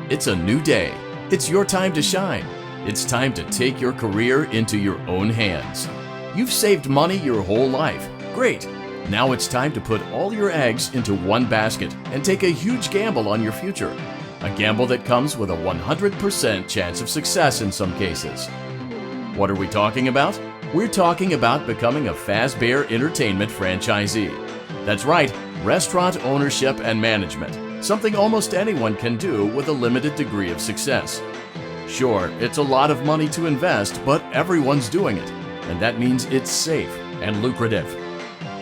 It's a new day. It's your time to shine. It's time to take your career into your own hands. You've saved money your whole life. Great. Now it's time to put all your eggs into one basket and take a huge gamble on your future. A gamble that comes with a 100% chance of success in some cases. What are we talking about? We're talking about becoming a Fazbear Entertainment franchisee. That's right, restaurant ownership and management. Something almost anyone can do with a limited degree of success. Sure, it's a lot of money to invest, but everyone's doing it, and that means it's safe and lucrative.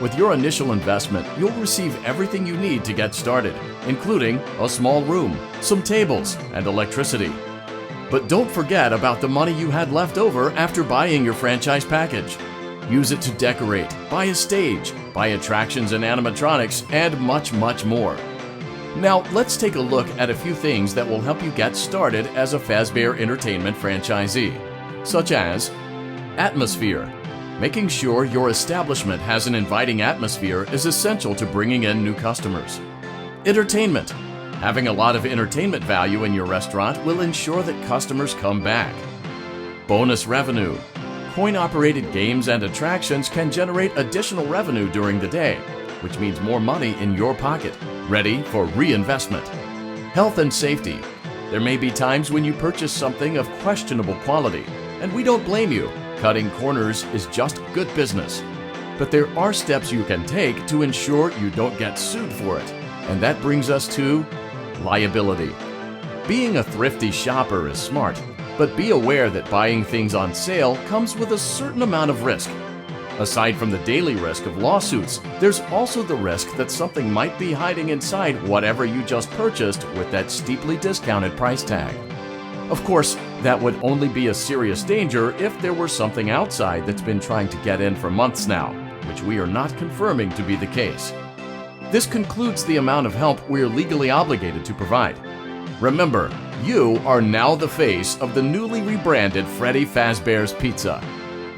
With your initial investment, you'll receive everything you need to get started, including a small room, some tables, and electricity. But don't forget about the money you had left over after buying your franchise package. Use it to decorate, buy a stage, buy attractions and animatronics, and much, much more. Now, let's take a look at a few things that will help you get started as a Fazbear Entertainment franchisee, such as atmosphere. Making sure your establishment has an inviting atmosphere is essential to bringing in new customers. Entertainment. Having a lot of entertainment value in your restaurant will ensure that customers come back. Bonus revenue. Coin-operated games and attractions can generate additional revenue during the day, which means more money in your pocket, ready for reinvestment. Health and safety. There may be times when you purchase something of questionable quality, and we don't blame you. Cutting corners is just good business. But there are steps you can take to ensure you don't get sued for it, and that brings us to liability. Being a thrifty shopper is smart, but be aware that buying things on sale comes with a certain amount of risk. Aside from the daily risk of lawsuits, there's also the risk that something might be hiding inside whatever you just purchased with that steeply discounted price tag. Of course, that would only be a serious danger if there were something outside that's been trying to get in for months now, which we are not confirming to be the case. This concludes the amount of help we're legally obligated to provide. Remember, you are now the face of the newly rebranded Freddy Fazbear's Pizza.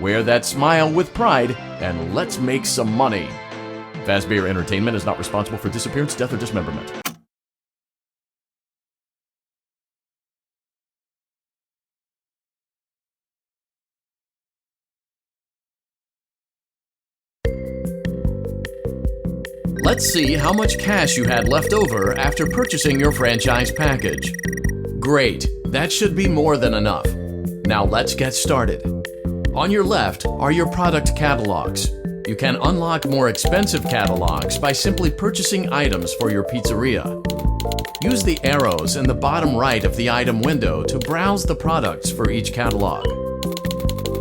Wear that smile with pride, and let's make some money. Fazbear Entertainment is not responsible for disappearance, death, or dismemberment. Let's see how much cash you had left over after purchasing your franchise package. Great, that should be more than enough. Now let's get started. On your left are your product catalogs. You can unlock more expensive catalogs by simply purchasing items for your pizzeria. Use the arrows in the bottom right of the item window to browse the products for each catalog.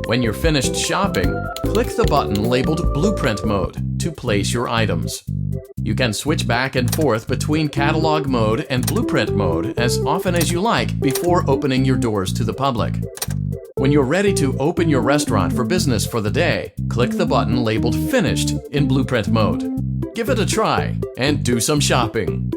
When you're finished shopping, click the button labeled Blueprint Mode to place your items. You can switch back and forth between Catalog Mode and Blueprint Mode as often as you like before opening your doors to the public. When you're ready to open your restaurant for business for the day, click the button labeled Finished in Blueprint Mode. Give it a try and do some shopping.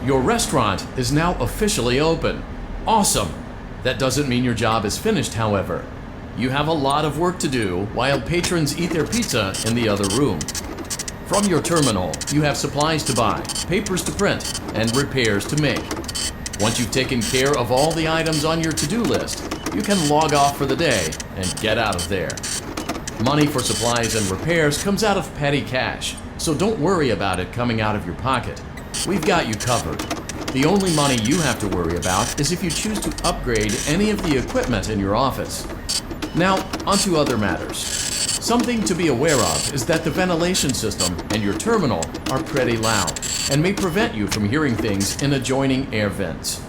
Your restaurant is now officially open. Awesome! That doesn't mean your job is finished, however. You have a lot of work to do while patrons eat their pizza in the other room. From your terminal, you have supplies to buy, papers to print, and repairs to make. Once you've taken care of all the items on your to-do list, you can log off for the day and get out of there. Money for supplies and repairs comes out of petty cash, so don't worry about it coming out of your pocket. We've got you covered. The only money you have to worry about is if you choose to upgrade any of the equipment in your office. Now, onto other matters. Something to be aware of is that the ventilation system and your terminal are pretty loud and may prevent you from hearing things in adjoining air vents.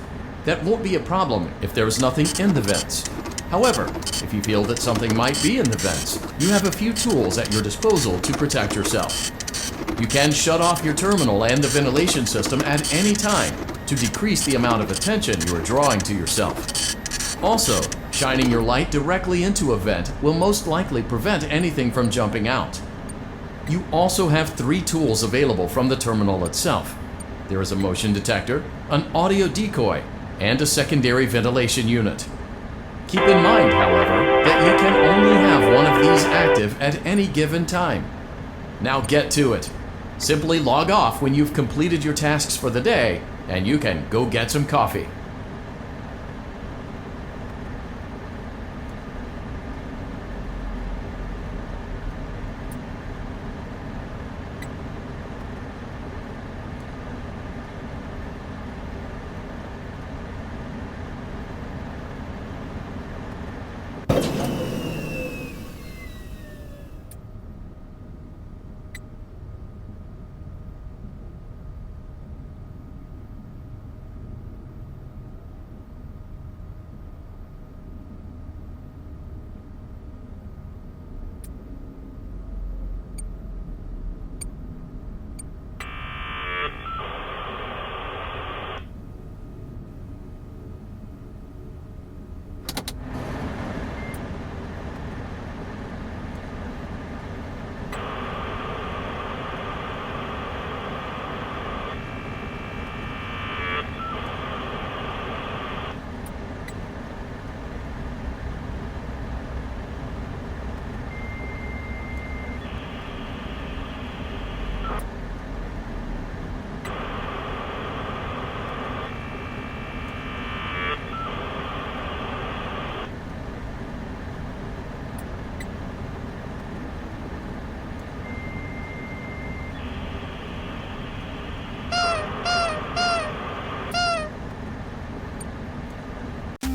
That won't be a problem if there is nothing in the vents. However, if you feel that something might be in the vents, you have a few tools at your disposal to protect yourself. You can shut off your terminal and the ventilation system at any time, to decrease the amount of attention you are drawing to yourself. Also, shining your light directly into a vent will most likely prevent anything from jumping out. You also have 3 tools available from the terminal itself. There is a motion detector, an audio decoy, and a secondary ventilation unit. Keep in mind, however, that you can only have one of these active at any given time. Now get to it. Simply log off when you've completed your tasks for the day, and you can go get some coffee.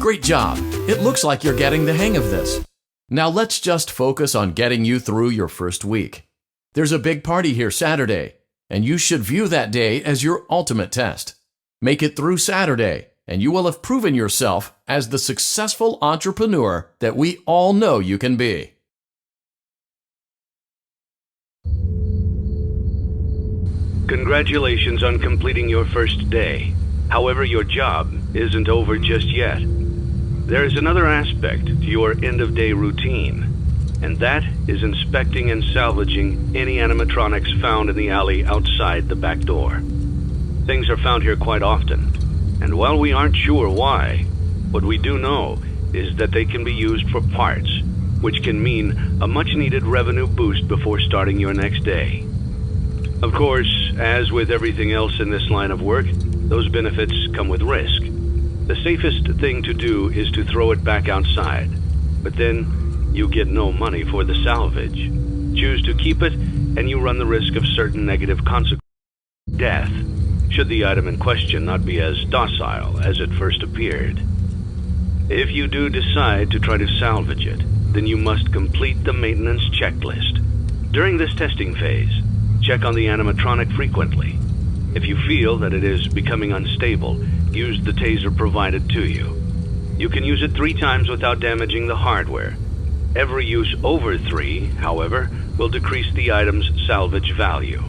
Great job! It looks like you're getting the hang of this. Now let's just focus on getting you through your first week. There's a big party here Saturday, and you should view that day as your ultimate test. Make it through Saturday, and you will have proven yourself as the successful entrepreneur that we all know you can be. Congratulations on completing your first day. However, your job isn't over just yet. There is another aspect to your end-of-day routine, and that is inspecting and salvaging any animatronics found in the alley outside the back door. Things are found here quite often, and while we aren't sure why, what we do know is that they can be used for parts, which can mean a much-needed revenue boost before starting your next day. Of course, as with everything else in this line of work, those benefits come with risk. The safest thing to do is to throw it back outside, but then you get no money for the salvage. Choose to keep it, and you run the risk of certain negative consequences. Death, should the item in question not be as docile as it first appeared. If you do decide to try to salvage it, then you must complete the maintenance checklist. During this testing phase, check on the animatronic frequently. If you feel that it is becoming unstable, use the taser provided to you. You can use it 3 times without damaging the hardware. Every use over 3, however, will decrease the item's salvage value.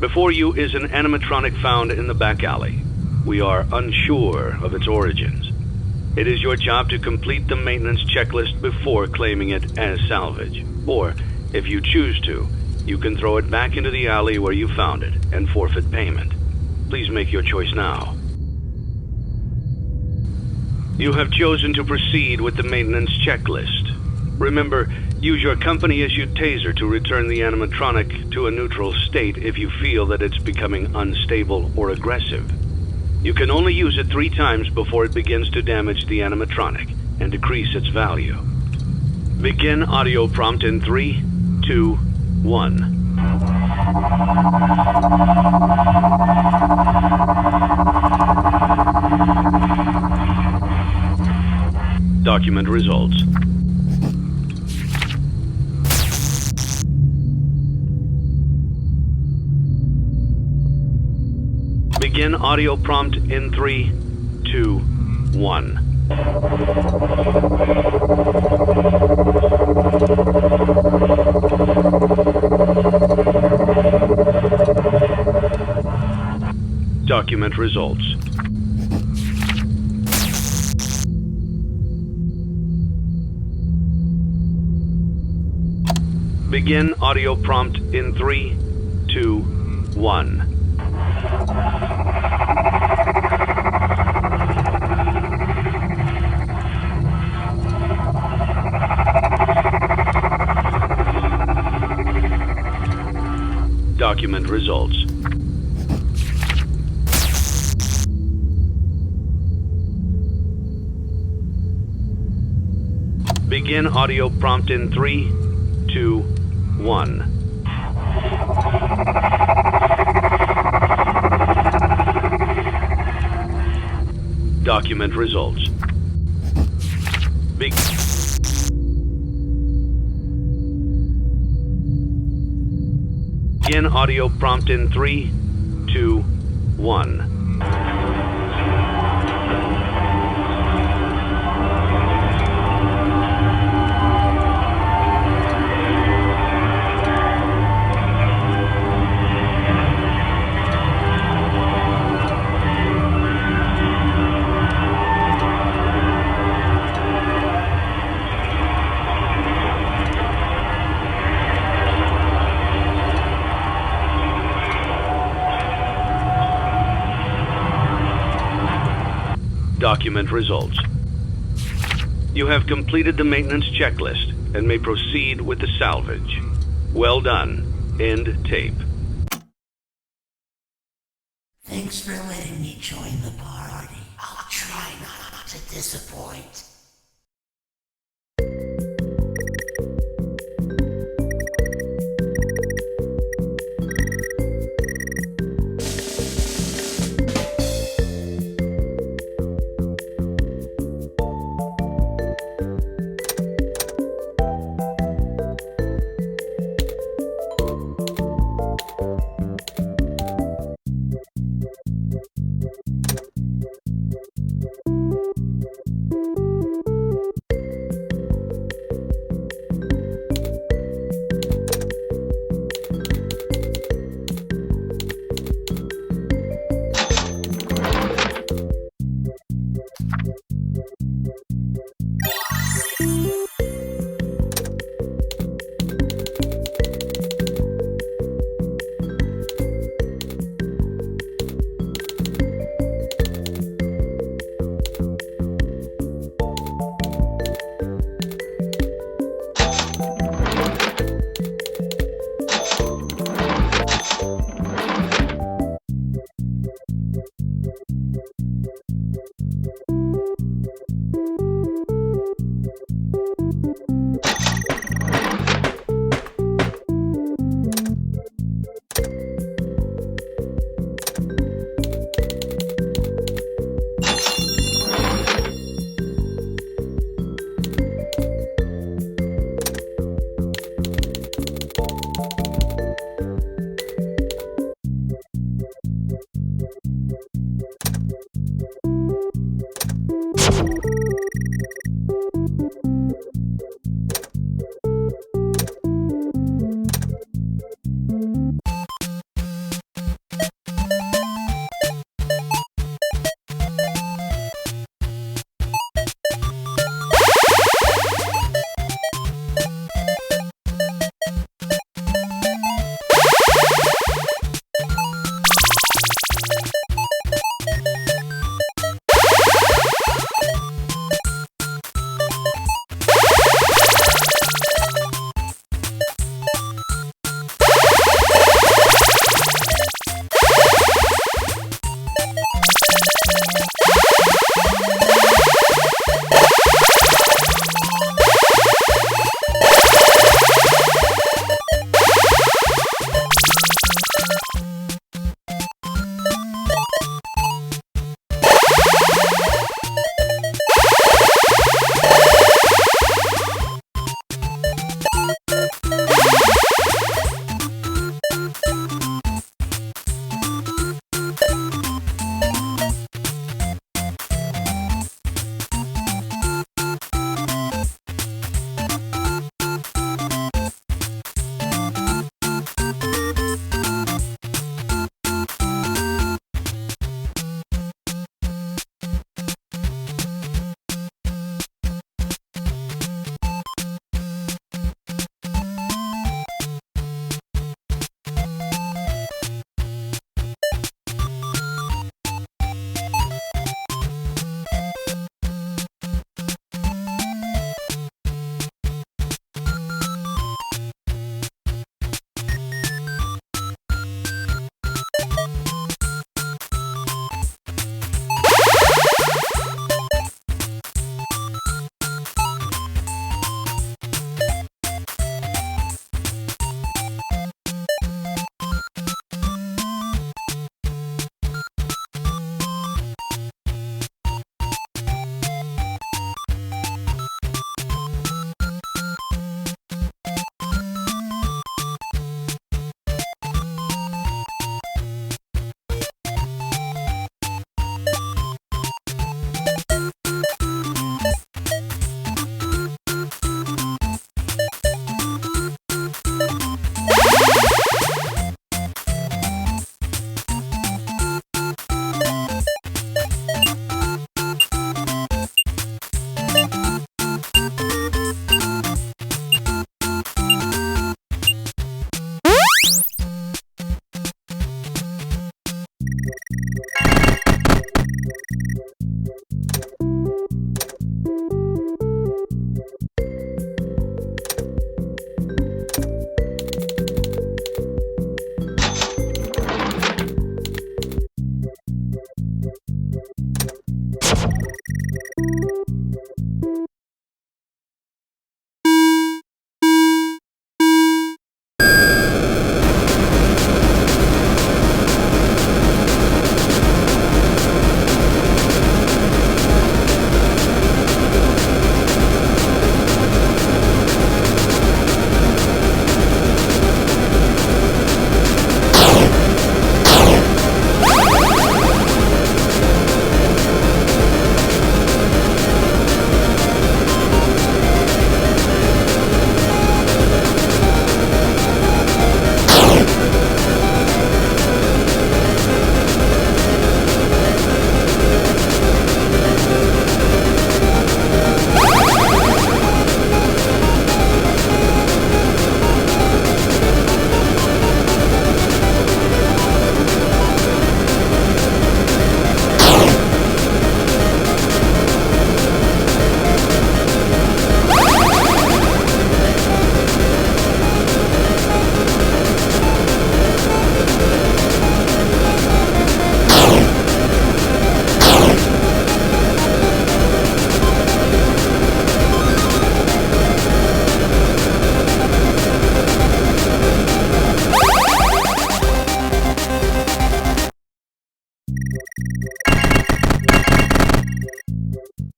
Before you is an animatronic found in the back alley. We are unsure of its origins. It is your job to complete the maintenance checklist before claiming it as salvage. Or, if you choose to, you can throw it back into the alley where you found it and forfeit payment. Please make your choice now. You have chosen to proceed with the maintenance checklist. Remember, use your company-issued taser to return the animatronic to a neutral state if you feel that it's becoming unstable or aggressive. You can only use it 3 times before it begins to damage the animatronic and decrease its value. Begin audio prompt in 3, 2, 1. Document results. Begin audio prompt in 3, 2, 1. Document Document results. Begin audio prompt in 3, 2, 1. Document results. Begin audio prompt in 3, 2, 1. Document results. Begin audio prompt in 3, 2, 1. Document results. You have completed the maintenance checklist and may proceed with the salvage. Well done. End tape. Thanks for letting me join the party. I'll try not to disappoint.